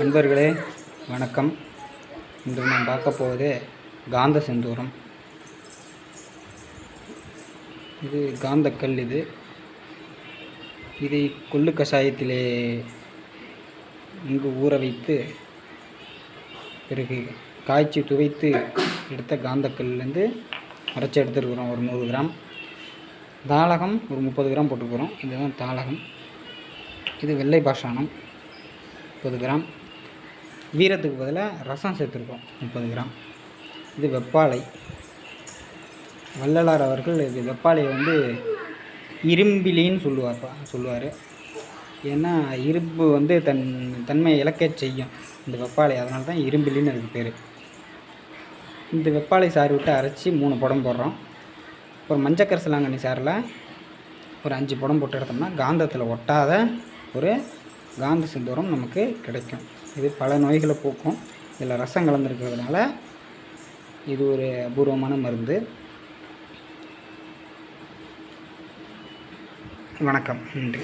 நண்பர்களே வணக்கம். இன்று நான் பார்க்க போவது காந்த செந்தூரம். இது காந்தக்கல். இதை கொள்ளு கஷாயத்திலே இங்கு ஊற வைத்து பிறகு காய்ச்சி துவைத்து எடுத்த காந்தக்கல்லேருந்து அரைச்சி எடுத்துருக்குறோம். ஒரு 100 கிராம். தாளகம் ஒரு 30 கிராம் போட்டுக்கிறோம். இதுதான் தாளகம். இது வெள்ளை பாஷானம் 30 கிராம். வீரத்துக்கு பதிலாக ரசம் சேர்த்துருக்கோம் 30 கிராம். இது வெப்பாலை. வள்ளலார் அவர்கள் இது வெப்பாலையை இரும்பிலின்னு சொல்லுவார். ஏன்னா இரும்பு தன்மையை இழக்க செய்யும் இந்த வெப்பாலை. அதனால தான் இரும்பிலின்னு அதுக்கு பேர். இந்த வெப்பாலை சாறு விட்டு அரைச்சி 3 படம் போடுறோம். ஒரு மஞ்சக்கரிசலாங்கண்ணி சாரில் ஒரு 5 படம் போட்டு எடுத்தோம்னா காந்தத்தில் ஒட்டாத ஒரு காந்த செந்தூரம் நமக்கு கிடைக்கும். இது பல நோய்களை போக்கும். இதில் ரசம் கலந்துருக்கிறதுனால இது ஒரு அபூர்வமான மருந்து. வணக்கம். நன்றி.